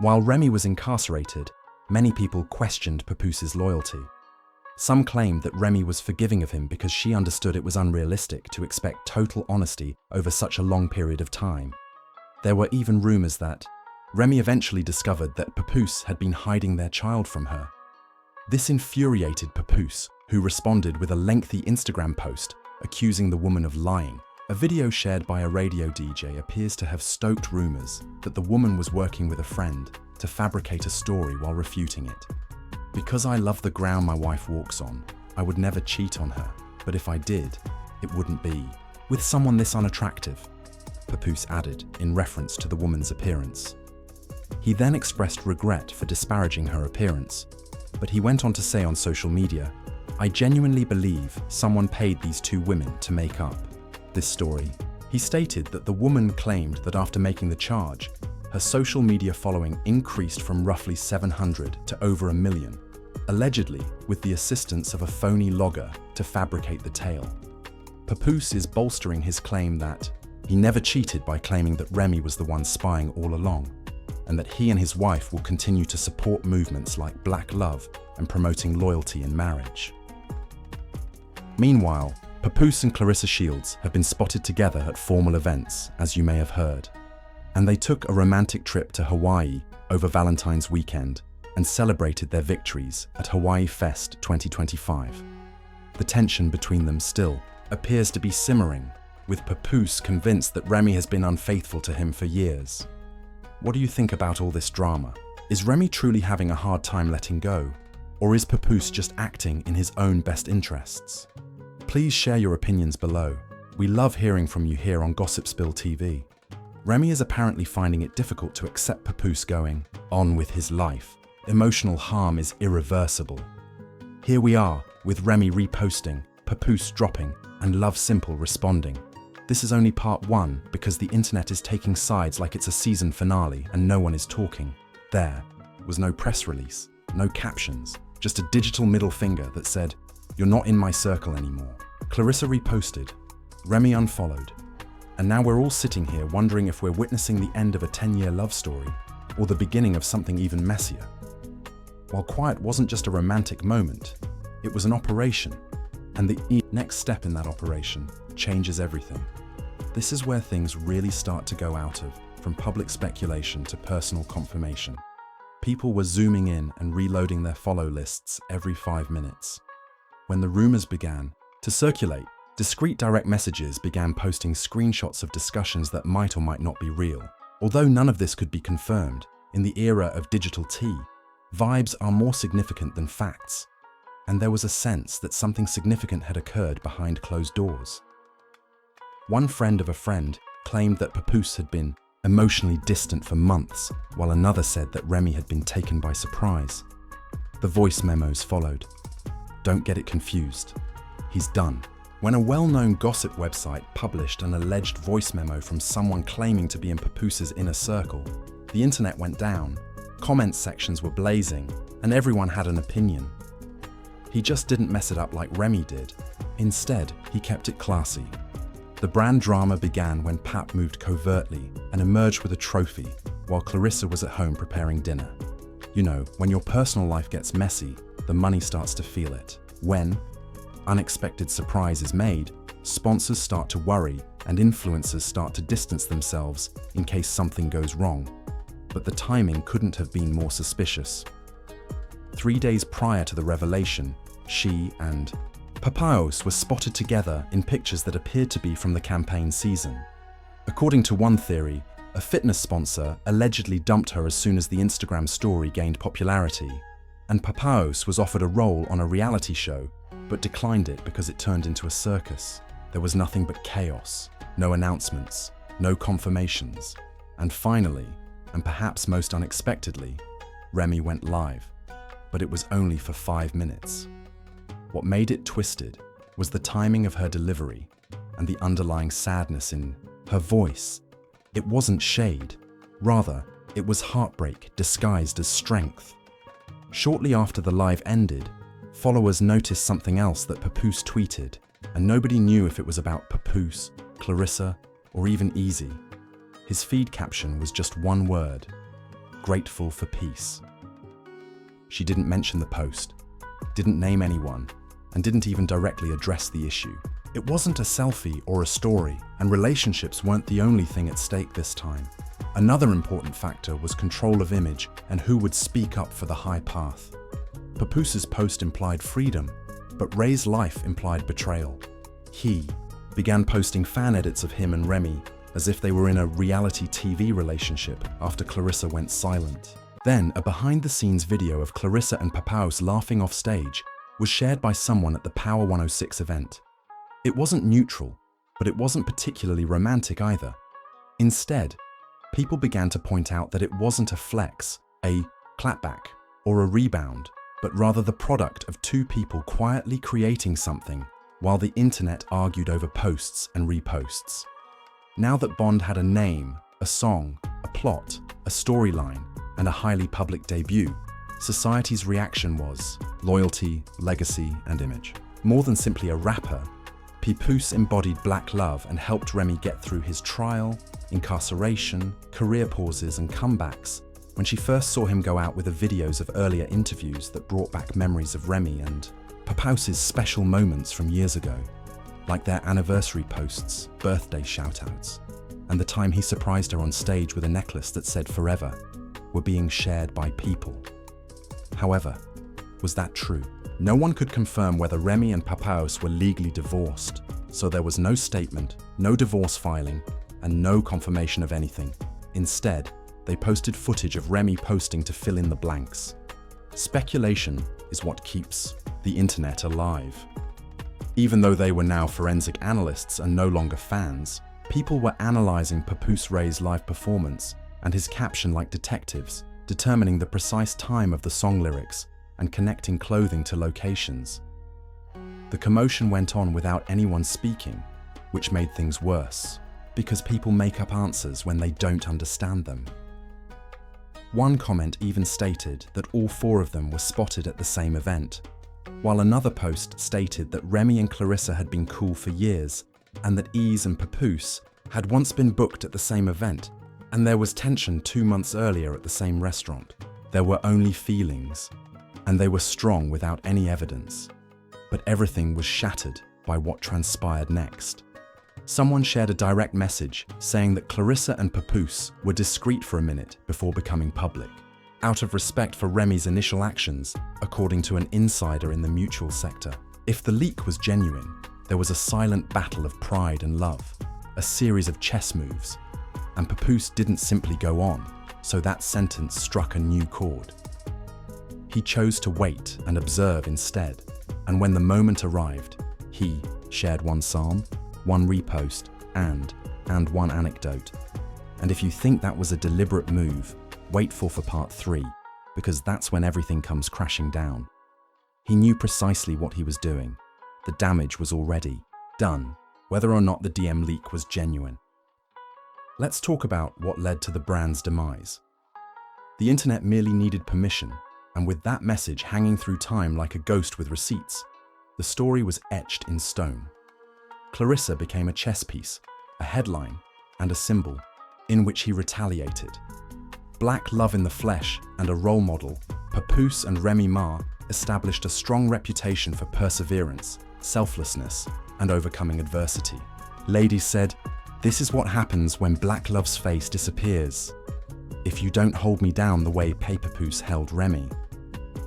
While Remy was incarcerated, many people questioned Papoose's loyalty. Some claimed that Remy was forgiving of him because she understood it was unrealistic to expect total honesty over such a long period of time. There were even rumors that Remy eventually discovered that Papoose had been hiding their child from her. This infuriated Papoose, who responded with a lengthy Instagram post accusing the woman of lying. A video shared by a radio DJ appears to have stoked rumors that the woman was working with a friend to fabricate a story while refuting it. "Because I love the ground my wife walks on, I would never cheat on her, but if I did, it wouldn't be with someone this unattractive," Papoose added in reference to the woman's appearance. He then expressed regret for disparaging her appearance, but he went on to say on social media, "I genuinely believe someone paid these two women to make up this story." He stated that the woman claimed that after making the charge, her social media following increased from roughly 700 to over 1 million, allegedly with the assistance of a phony logger to fabricate the tale. Papoose is bolstering his claim that he never cheated by claiming that Remy was the one spying all along, and that he and his wife will continue to support movements like Black Love and promoting loyalty in marriage. Meanwhile, Papoose and Clarissa Shields have been spotted together at formal events, as you may have heard. And they took a romantic trip to Hawaii over Valentine's weekend and celebrated their victories at Hawaii Fest 2025. The tension between them still appears to be simmering, with Papoose convinced that Remy has been unfaithful to him for years. What do you think about all this drama? Is Remy truly having a hard time letting go? Or is Papoose just acting in his own best interests? Please share your opinions below. We love hearing from you here on Gossip Spill TV. Remy is apparently finding it difficult to accept Papoose going on with his life. Emotional harm is irreversible. Here we are, with Remy reposting, Papoose dropping, and Love Simple responding. This is only part 1 because the internet is taking sides like it's a season finale and no one is talking. There was no press release, no captions, just a digital middle finger that said, "You're not in my circle anymore." Clarissa reposted, Remy unfollowed. And now we're all sitting here wondering if we're witnessing the end of a 10-year love story or the beginning of something even messier. While quiet wasn't just a romantic moment, it was an operation, and the next step in that operation changes everything. This is where things really start to go out of, from public speculation to personal confirmation. People were zooming in and reloading their follow lists every 5 minutes. When the rumors began to circulate, discreet direct messages began posting screenshots of discussions that might or might not be real. Although none of this could be confirmed, in the era of digital tea, vibes are more significant than facts, and there was a sense that something significant had occurred behind closed doors. One friend of a friend claimed that Papoose had been emotionally distant for months, while another said that Remy had been taken by surprise. The voice memos followed. Don't get it confused. He's done. When a well-known gossip website published an alleged voice memo from someone claiming to be in Papoose's inner circle, the internet went down, comment sections were blazing, and everyone had an opinion. He just didn't mess it up like Remy did. Instead, he kept it classy. The brand drama began when Pap moved covertly and emerged with a trophy, while Clarissa was at home preparing dinner. You know, when your personal life gets messy, the money starts to feel it. When unexpected surprise is made, sponsors start to worry and influencers start to distance themselves in case something goes wrong. But the timing couldn't have been more suspicious. 3 days prior to the revelation, she and Papoose were spotted together in pictures that appeared to be from the campaign season. According to one theory, a fitness sponsor allegedly dumped her as soon as the Instagram story gained popularity, and Papoose was offered a role on a reality show but declined it because it turned into a circus. There was nothing but chaos, no announcements, no confirmations, and finally, and perhaps most unexpectedly, Remy went live, but it was only for 5 minutes. What made it twisted was the timing of her delivery and the underlying sadness in her voice. It wasn't shade, rather, it was heartbreak disguised as strength. Shortly after the live ended, followers noticed something else that Papoose tweeted, and nobody knew if it was about Papoose, Clarissa, or even Eazy. His feed caption was just one word: grateful for peace. She didn't mention the post, didn't name anyone, and didn't even directly address the issue. It wasn't a selfie or a story, and relationships weren't the only thing at stake this time. Another important factor was control of image and who would speak up for the high path. Papoose's post implied freedom, but Ray's life implied betrayal. He began posting fan edits of him and Remy as if they were in a reality TV relationship after Clarissa went silent. Then, a behind-the-scenes video of Clarissa and Papoose laughing off stage was shared by someone at the Power 106 event. It wasn't neutral, but it wasn't particularly romantic either. Instead, people began to point out that it wasn't a flex, a clapback, or a rebound, but rather the product of two people quietly creating something while the internet argued over posts and reposts. Now that Bond had a name, a song, a plot, a storyline, and a highly public debut, society's reaction was loyalty, legacy, and image. More than simply a rapper, Papoose embodied black love and helped Remy get through his trial, incarceration, career pauses, and comebacks. When she first saw him go out with the videos of earlier interviews that brought back memories of Remy and Papoose's special moments from years ago, like their anniversary posts, birthday shoutouts, and the time he surprised her on stage with a necklace that said forever, were being shared by people. However, was that true? No one could confirm whether Remy and Papoose were legally divorced, so there was no statement, no divorce filing, and no confirmation of anything. Instead, they posted footage of Remy posting to fill in the blanks. Speculation is what keeps the internet alive. Even though they were now forensic analysts and no longer fans, people were analyzing Papoose Ray's live performance and his caption like detectives, determining the precise time of the song lyrics and connecting clothing to locations. The commotion went on without anyone speaking, which made things worse, because people make up answers when they don't understand them. One comment even stated that all four of them were spotted at the same event, while another post stated that Remy and Clarissa had been cool for years and that Eazy and Papoose had once been booked at the same event, and there was tension 2 months earlier at the same restaurant. There were only feelings, and they were strong without any evidence. But everything was shattered by what transpired next. Someone shared a direct message saying that Clarissa and Papoose were discreet for a minute before becoming public, out of respect for Remy's initial actions, according to an insider in the mutual sector. If the leak was genuine, there was a silent battle of pride and love, a series of chess moves, and Papoose didn't simply go on, so that sentence struck a new chord. He chose to wait and observe instead, and when the moment arrived, he shared one psalm, one repost, and one anecdote. And if you think that was a deliberate move, wait for part 3, because that's when everything comes crashing down. He knew precisely what he was doing. The damage was already done, whether or not the DM leak was genuine. Let's talk about what led to the brand's demise. The internet merely needed permission, and with that message hanging through time like a ghost with receipts, the story was etched in stone. Clarissa became a chess piece, a headline, and a symbol, in which he retaliated. Black love in the flesh and a role model, Papoose and Remy Ma established a strong reputation for perseverance, selflessness, and overcoming adversity. Ladies said, "This is what happens when black love's face disappears. If you don't hold me down the way Papoose held Remy."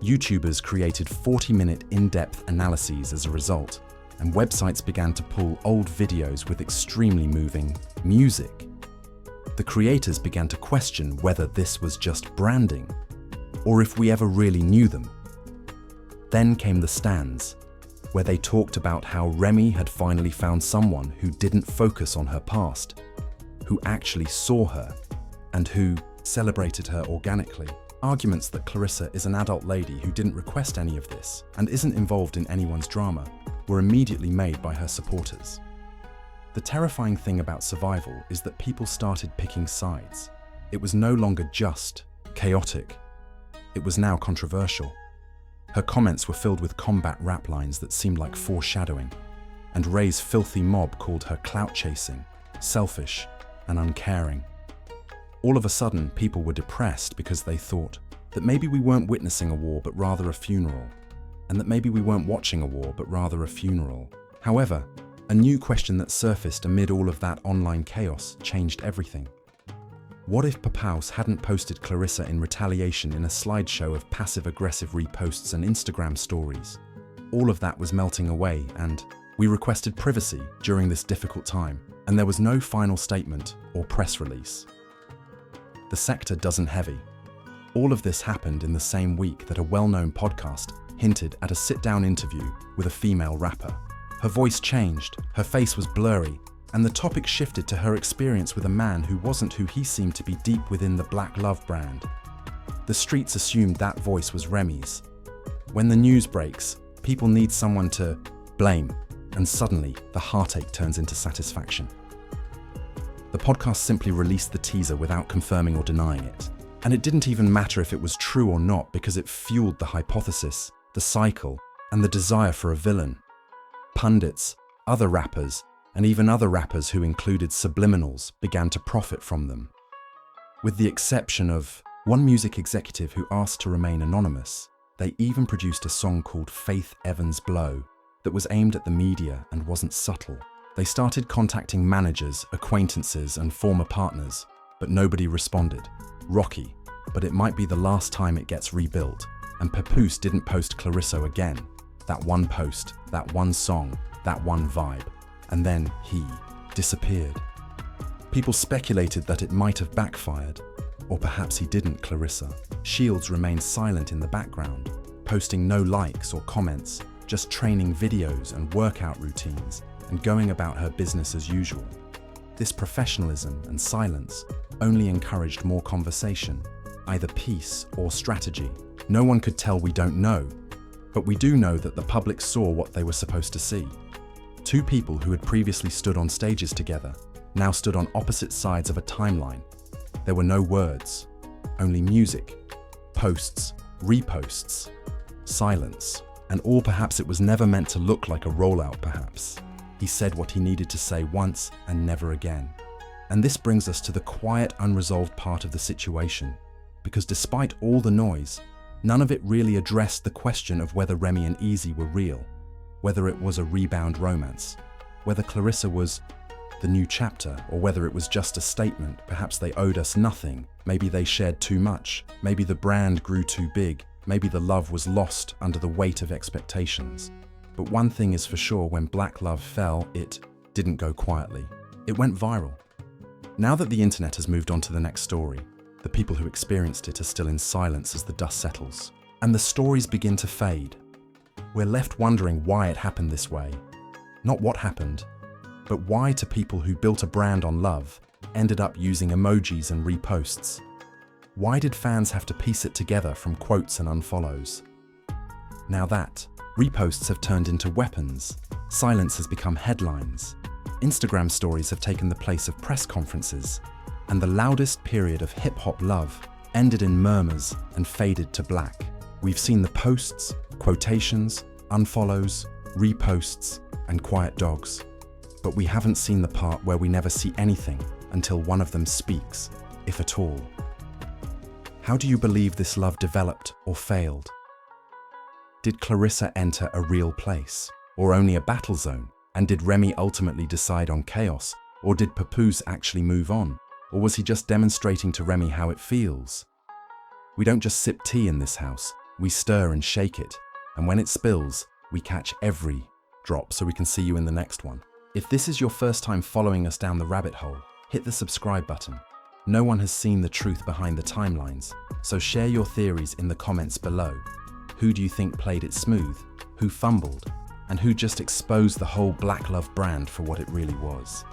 YouTubers created 40-minute in-depth analyses as a result, and websites began to pull old videos with extremely moving music. The creators began to question whether this was just branding, or if we ever really knew them. Then came the stands, where they talked about how Remy had finally found someone who didn't focus on her past, who actually saw her, and who celebrated her organically. Arguments that Clarissa is an adult lady who didn't request any of this and isn't involved in anyone's drama were immediately made by her supporters. The terrifying thing about survival is that people started picking sides. It was no longer just chaotic. It was now controversial. Her comments were filled with combat rap lines that seemed like foreshadowing, and Ray's filthy mob called her clout chasing, selfish, and uncaring. All of a sudden, people were depressed because they thought that maybe we weren't witnessing a war but rather a funeral, and that maybe we weren't watching a war but rather a funeral. However, a new question that surfaced amid all of that online chaos changed everything. What if Papoose hadn't posted Clarissa in retaliation in a slideshow of passive-aggressive reposts and Instagram stories? All of that was melting away, and we requested privacy during this difficult time, and there was no final statement or press release. The sector doesn't heavy. All of this happened in the same week that a well-known podcast hinted at a sit-down interview with a female rapper. Her voice changed, her face was blurry, and the topic shifted to her experience with a man who wasn't who he seemed to be deep within the Black Love brand. The streets assumed that voice was Remy's. When the news breaks, people need someone to blame, and suddenly the heartache turns into satisfaction. The podcast simply released the teaser without confirming or denying it. And it didn't even matter if it was true or not because it fueled the hypothesis, the cycle, and the desire for a villain. Pundits, other rappers, and even other rappers who included subliminals began to profit from them. With the exception of one music executive who asked to remain anonymous, they even produced a song called Faith Evans' Blow that was aimed at the media and wasn't subtle. They started contacting managers, acquaintances, and former partners, but nobody responded. Rocky, but it might be the last time it gets rebuilt, and Papoose didn't post Clarissa again. That one post, that one song, that one vibe, and then he disappeared. People speculated that it might have backfired, or perhaps he didn't. Clarissa Shields remained silent in the background, posting no likes or comments, just training videos and workout routines, and going about her business as usual. This professionalism and silence only encouraged more conversation, either peace or strategy. No one could tell, we don't know, but we do know that the public saw what they were supposed to see. Two people who had previously stood on stages together now stood on opposite sides of a timeline. There were no words, only music, posts, reposts, silence, and all. Perhaps it was never meant to look like a rollout. Perhaps he said what he needed to say once and never again. And this brings us to the quiet, unresolved part of the situation, because despite all the noise, none of it really addressed the question of whether Remy and Eazy were real, whether it was a rebound romance, whether Clarissa was the new chapter, or whether it was just a statement. Perhaps they owed us nothing, maybe they shared too much, maybe the brand grew too big, maybe the love was lost under the weight of expectations. But one thing is for sure, when Black Love fell, it didn't go quietly. It went viral. Now that the internet has moved on to the next story, the people who experienced it are still in silence as the dust settles, and the stories begin to fade. We're left wondering why it happened this way. Not what happened, but why to people who built a brand on love ended up using emojis and reposts. Why did fans have to piece it together from quotes and unfollows? Now that reposts have turned into weapons, silence has become headlines, Instagram stories have taken the place of press conferences, and the loudest period of hip-hop love ended in murmurs and faded to black. We've seen the posts, quotations, unfollows, reposts, and quiet dogs. But we haven't seen the part where we never see anything until one of them speaks, if at all. How do you believe this love developed or failed? Did Clarissa enter a real place, or only a battle zone? And did Remy ultimately decide on chaos, or did Papoose actually move on? Or was he just demonstrating to Remy how it feels? We don't just sip tea in this house, we stir and shake it, and when it spills, we catch every drop so we can see you in the next one. If this is your first time following us down the rabbit hole, hit the subscribe button. No one has seen the truth behind the timelines, so share your theories in the comments below. Who do you think played it smooth? Who fumbled? And who just exposed the whole Black Love brand for what it really was?